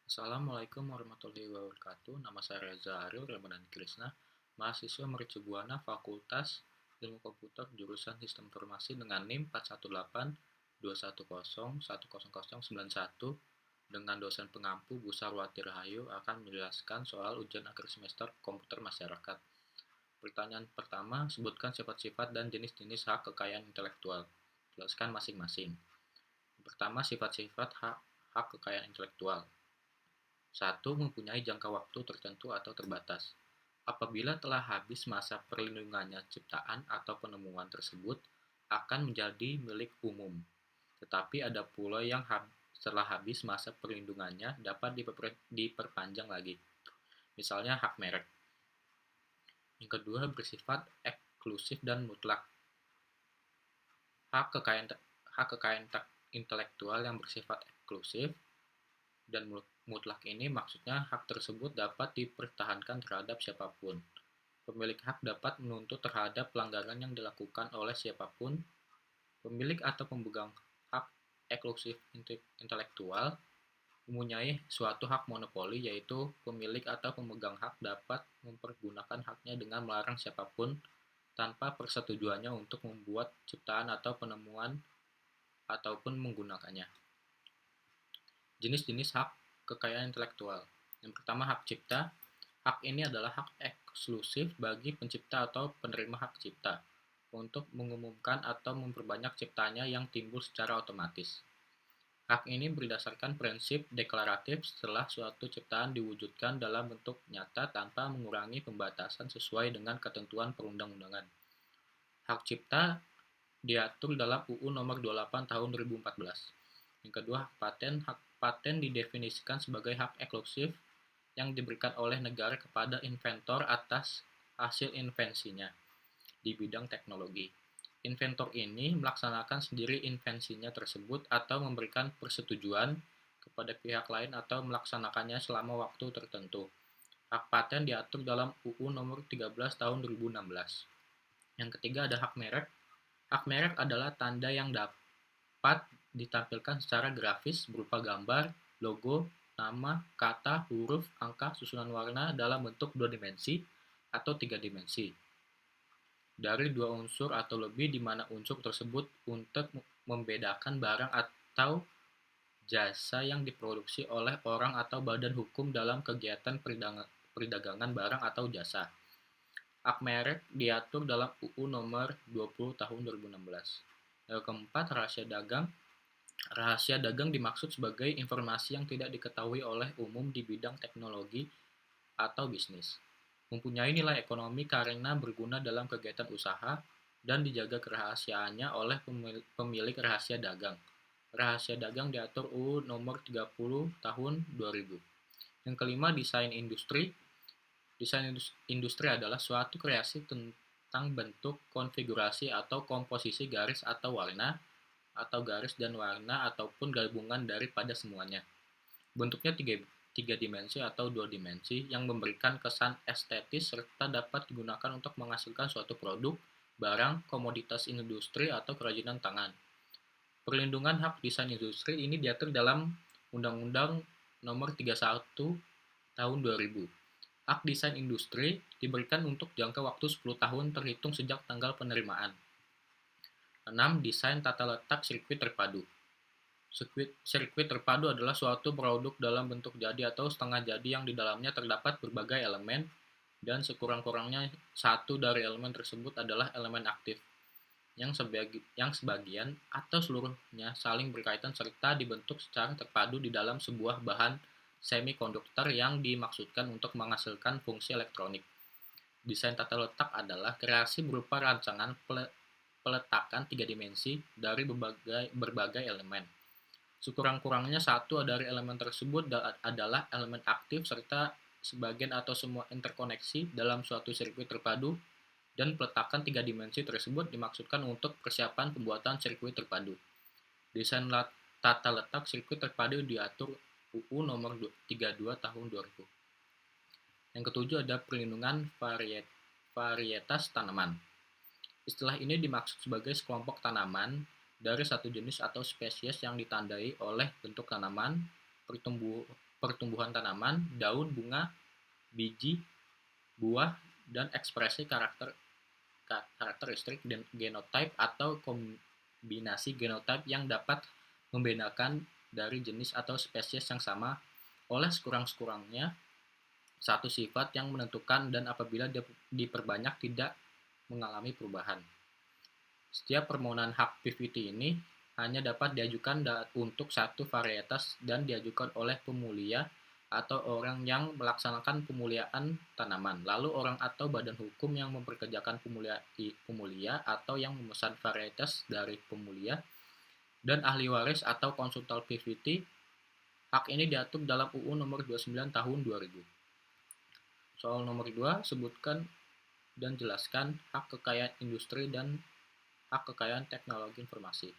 Assalamualaikum warahmatullahi wabarakatuh. Nama saya Reza Aril Ramadhani Krisna, mahasiswa Mercubuana Fakultas Ilmu Komputer jurusan Sistem Informasi dengan NIM 41821010091 dengan dosen pengampu Bu Sarwati Rahayu akan menjelaskan soal ujian akhir semester komputer masyarakat. Pertanyaan pertama, sebutkan sifat-sifat dan jenis-jenis hak kekayaan intelektual. Jelaskan masing-masing. Pertama, sifat-sifat hak kekayaan intelektual. 1. Mempunyai jangka waktu tertentu atau terbatas. Apabila telah habis masa perlindungannya ciptaan atau penemuan tersebut akan menjadi milik umum. Tetapi ada pula yang setelah habis masa perlindungannya dapat diperpanjang lagi. Misalnya hak merek. Yang kedua bersifat eksklusif dan mutlak. Hak kekayaan intelektual yang bersifat eksklusif dan mutlak ini maksudnya hak tersebut dapat dipertahankan terhadap siapapun. Pemilik hak dapat menuntut terhadap pelanggaran yang dilakukan oleh siapapun. Pemilik atau pemegang hak eksklusif intelektual mempunyai suatu hak monopoli, yaitu pemilik atau pemegang hak dapat mempergunakan haknya dengan melarang siapapun tanpa persetujuannya untuk membuat ciptaan atau penemuan ataupun menggunakannya. Jenis-jenis hak kekayaan intelektual. Yang pertama, hak cipta. Hak ini adalah hak eksklusif bagi pencipta atau penerima hak cipta untuk mengumumkan atau memperbanyak ciptanya yang timbul secara otomatis. Hak ini berdasarkan prinsip deklaratif setelah suatu ciptaan diwujudkan dalam bentuk nyata tanpa mengurangi pembatasan sesuai dengan ketentuan perundang-undangan. Hak cipta diatur dalam UU Nomor 28 Tahun 2014. Yang kedua, hak paten. Hak paten didefinisikan sebagai hak eksklusif yang diberikan oleh negara kepada inventor atas hasil invensinya di bidang teknologi. Inventor ini melaksanakan sendiri invensinya tersebut atau memberikan persetujuan kepada pihak lain atau melaksanakannya selama waktu tertentu. Hak paten diatur dalam UU Nomor 13 Tahun 2016. Yang ketiga ada hak merek. Hak merek adalah tanda yang dapat ditampilkan secara grafis berupa gambar, logo, nama, kata, huruf, angka, susunan warna dalam bentuk 2 dimensi atau 3 dimensi. Dari 2 unsur atau lebih di mana unsur tersebut untuk membedakan barang atau jasa yang diproduksi oleh orang atau badan hukum dalam kegiatan perdagangan barang atau jasa. Hak merek diatur dalam UU Nomor 20 Tahun 2016. Yang keempat, rahasia dagang. Rahasia dagang dimaksud sebagai informasi yang tidak diketahui oleh umum di bidang teknologi atau bisnis. Mempunyai nilai ekonomi karena berguna dalam kegiatan usaha dan dijaga kerahasiaannya oleh pemilik rahasia dagang. Rahasia dagang diatur UU Nomor 30 Tahun 2000. Yang kelima, desain industri. Desain industri adalah suatu kreasi tentang bentuk, konfigurasi atau komposisi garis atau warna, atau garis dan warna ataupun gabungan daripada semuanya. Bentuknya tiga dimensi atau 2 dimensi yang memberikan kesan estetis serta dapat digunakan untuk menghasilkan suatu produk, barang, komoditas industri atau kerajinan tangan. Perlindungan hak desain industri ini diatur dalam Undang-Undang Nomor 31 Tahun 2000. Hak desain industri diberikan untuk jangka waktu 10 tahun terhitung sejak tanggal penerimaan. 6. Desain tata letak sirkuit terpadu. Sirkuit terpadu adalah suatu produk dalam bentuk jadi atau setengah jadi yang di dalamnya terdapat berbagai elemen dan sekurang-kurangnya satu dari elemen tersebut adalah elemen aktif yang sebagian atau seluruhnya saling berkaitan serta dibentuk secara terpadu di dalam sebuah bahan semikonduktor yang dimaksudkan untuk menghasilkan fungsi elektronik. Desain tata letak adalah kreasi berupa rancangan peletakan 3 dimensi dari berbagai elemen. Sekurang-kurangnya satu dari elemen tersebut adalah elemen aktif serta sebagian atau semua interkoneksi dalam suatu sirkuit terpadu, dan peletakan 3 dimensi tersebut dimaksudkan untuk persiapan pembuatan sirkuit terpadu. Desain tata letak sirkuit terpadu diatur UU Nomor 32 Tahun 2000. Yang ketujuh ada perlindungan varietas tanaman. Istilah ini dimaksud sebagai sekelompok tanaman dari satu jenis atau spesies yang ditandai oleh bentuk tanaman, pertumbuhan tanaman, daun, bunga, biji, buah, dan ekspresi karakteristik dan genotype atau kombinasi genotype yang dapat membedakan dari jenis atau spesies yang sama oleh sekurang-kurangnya satu sifat yang menentukan dan apabila diperbanyak tidak mengalami perubahan. Setiap permohonan hak PVT ini hanya dapat diajukan untuk satu varietas dan diajukan oleh pemulia atau orang yang melaksanakan pemuliaan tanaman, lalu orang atau badan hukum yang memperkerjakan pemulia atau yang memesan varietas dari pemulia, dan ahli waris atau konsultan PVT. Hak ini diatur dalam UU nomor 29 tahun 2000. Soal nomor 2, sebutkan dan jelaskan hak kekayaan industri dan hak kekayaan teknologi informasi.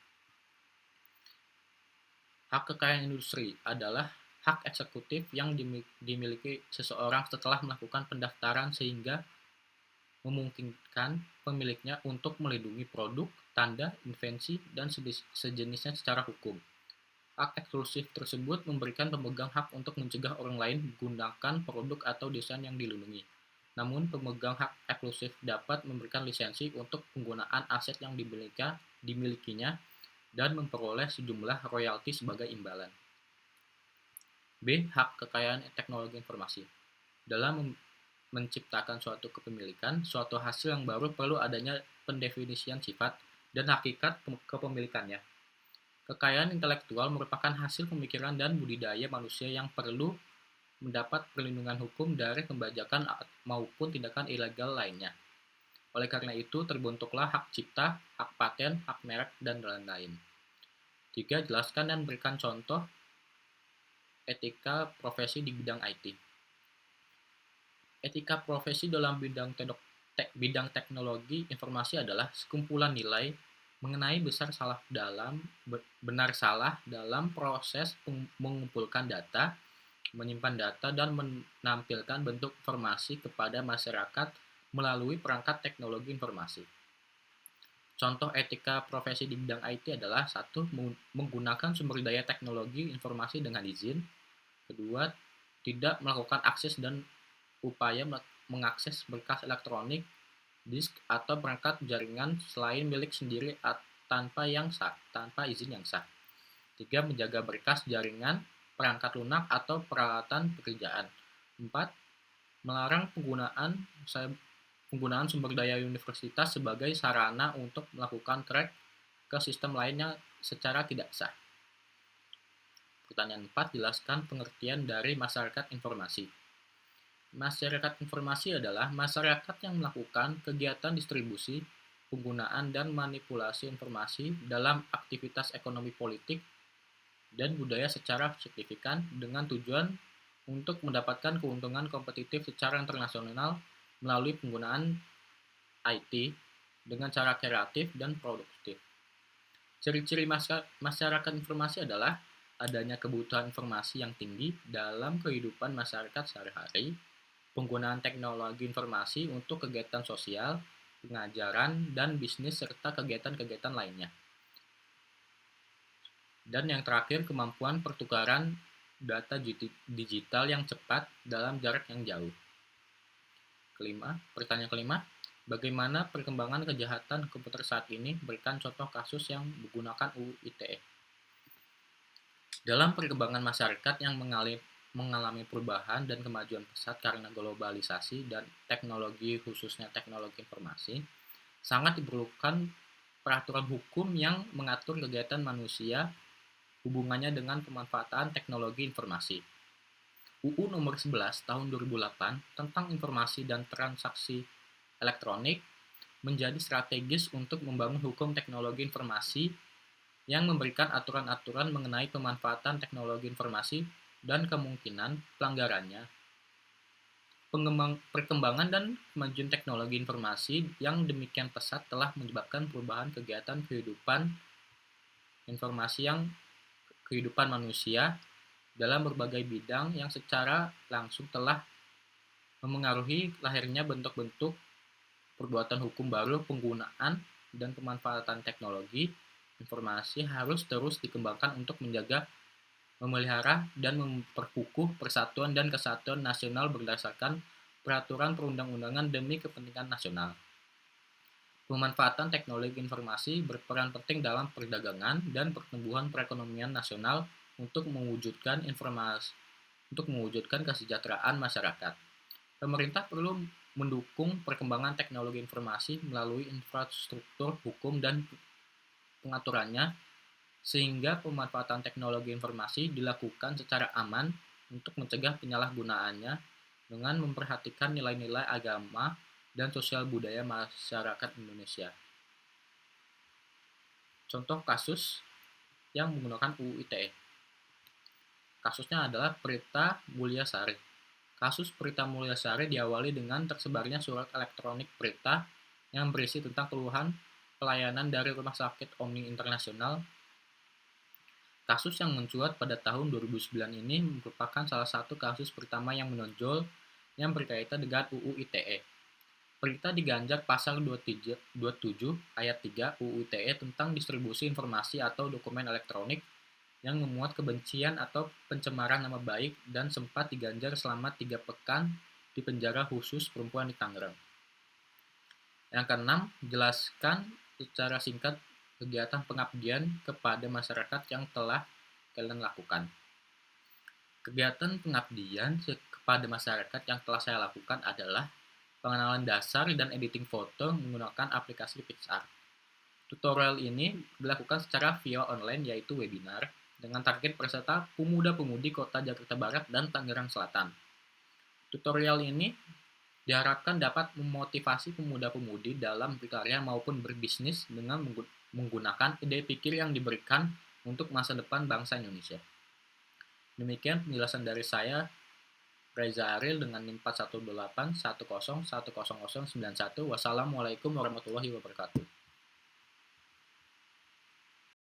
Hak kekayaan industri adalah hak eksekutif yang dimiliki seseorang setelah melakukan pendaftaran sehingga memungkinkan pemiliknya untuk melindungi produk, tanda, invensi, dan sejenisnya secara hukum. Hak eksklusif tersebut memberikan pemegang hak untuk mencegah orang lain menggunakan produk atau desain yang dilindungi. Namun, pemegang hak eksklusif dapat memberikan lisensi untuk penggunaan aset yang dimilikinya dan memperoleh sejumlah royalti sebagai imbalan. B. Hak kekayaan teknologi informasi. Dalam menciptakan suatu kepemilikan, suatu hasil yang baru perlu adanya pendefinisian sifat dan hakikat kepemilikannya. Kekayaan intelektual merupakan hasil pemikiran dan budidaya manusia yang perlu mendapat perlindungan hukum dari pembajakan maupun tindakan ilegal lainnya. Oleh karena itu, terbentuklah hak cipta, hak paten, hak merek, dan lain-lain. 3. Jelaskan dan berikan contoh etika profesi di bidang IT. Etika profesi dalam bidang teknologi informasi adalah sekumpulan nilai mengenai benar salah dalam proses mengumpulkan data, menyimpan data, dan menampilkan bentuk informasi kepada masyarakat melalui perangkat teknologi informasi. Contoh etika profesi di bidang IT adalah 1. Menggunakan sumber daya teknologi informasi dengan izin. 2. Tidak melakukan akses dan upaya mengakses berkas elektronik, disk, atau perangkat jaringan selain milik sendiri tanpa izin yang sah. 3. Menjaga berkas jaringan, perangkat lunak, atau peralatan pekerjaan. 4. Melarang penggunaan sumber daya universitas sebagai sarana untuk melakukan crack ke sistem lainnya secara tidak sah. Pertanyaan 4, jelaskan pengertian dari masyarakat informasi. Masyarakat informasi adalah masyarakat yang melakukan kegiatan distribusi, penggunaan, dan manipulasi informasi dalam aktivitas ekonomi, politik, dan budaya secara signifikan dengan tujuan untuk mendapatkan keuntungan kompetitif secara internasional melalui penggunaan IT dengan cara kreatif dan produktif. Ciri-ciri masyarakat informasi adalah adanya kebutuhan informasi yang tinggi dalam kehidupan masyarakat sehari-hari, penggunaan teknologi informasi untuk kegiatan sosial, pengajaran, dan bisnis, serta kegiatan-kegiatan lainnya. Dan yang terakhir, kemampuan pertukaran data digital yang cepat dalam jarak yang jauh. Pertanyaan kelima, bagaimana perkembangan kejahatan komputer saat ini? Berikan contoh kasus yang menggunakan UU ITE. Dalam perkembangan masyarakat yang mengalami perubahan dan kemajuan pesat karena globalisasi dan teknologi, khususnya teknologi informasi, sangat diperlukan peraturan hukum yang mengatur kegiatan manusia hubungannya dengan pemanfaatan teknologi informasi. UU nomor 11 tahun 2008 tentang informasi dan transaksi elektronik menjadi strategis untuk membangun hukum teknologi informasi yang memberikan aturan-aturan mengenai pemanfaatan teknologi informasi dan kemungkinan pelanggarannya. Perkembangan dan kemajuan teknologi informasi yang demikian pesat telah menyebabkan perubahan kegiatan kehidupan manusia dalam berbagai bidang yang secara langsung telah memengaruhi lahirnya bentuk-bentuk perbuatan hukum baru. Penggunaan dan pemanfaatan teknologi informasi harus terus dikembangkan untuk menjaga memelihara dan memperkukuh persatuan dan kesatuan nasional berdasarkan peraturan perundang-undangan demi kepentingan nasional. Pemanfaatan teknologi informasi berperan penting dalam perdagangan dan pertumbuhan perekonomian nasional untuk mewujudkan kesejahteraan masyarakat. Pemerintah perlu mendukung perkembangan teknologi informasi melalui infrastruktur hukum dan pengaturannya sehingga pemanfaatan teknologi informasi dilakukan secara aman untuk mencegah penyalahgunaannya dengan memperhatikan nilai-nilai agama dan sosial budaya masyarakat Indonesia. Contoh kasus yang menggunakan UU ITE. Kasusnya adalah Prita Mulyasari. Kasus Prita Mulyasari diawali dengan tersebarnya surat elektronik Prita yang berisi tentang keluhan pelayanan dari Rumah Sakit Omni Internasional. Kasus yang mencuat pada tahun 2009 ini merupakan salah satu kasus pertama yang menonjol yang berkaitan dengan UU ITE. Prita diganjar pasal 27 ayat 3 UU ITE tentang distribusi informasi atau dokumen elektronik yang memuat kebencian atau pencemaran nama baik dan sempat diganjar selama 3 pekan di penjara khusus perempuan di Tangerang. Yang keenam, jelaskan secara singkat kegiatan pengabdian kepada masyarakat yang telah kalian lakukan. Kegiatan pengabdian kepada masyarakat yang telah saya lakukan adalah pengenalan dasar dan editing foto menggunakan aplikasi PixArt. Tutorial ini dilakukan secara via online yaitu webinar dengan target peserta pemuda-pemudi Kota Jakarta Barat dan Tangerang Selatan. Tutorial ini diharapkan dapat memotivasi pemuda-pemudi dalam berkarya maupun berbisnis dengan menggunakan ide pikir yang diberikan untuk masa depan bangsa Indonesia. Demikian penjelasan dari saya, Reza Aril dengan NIM 41810100091. Wassalamualaikum warahmatullahi wabarakatuh.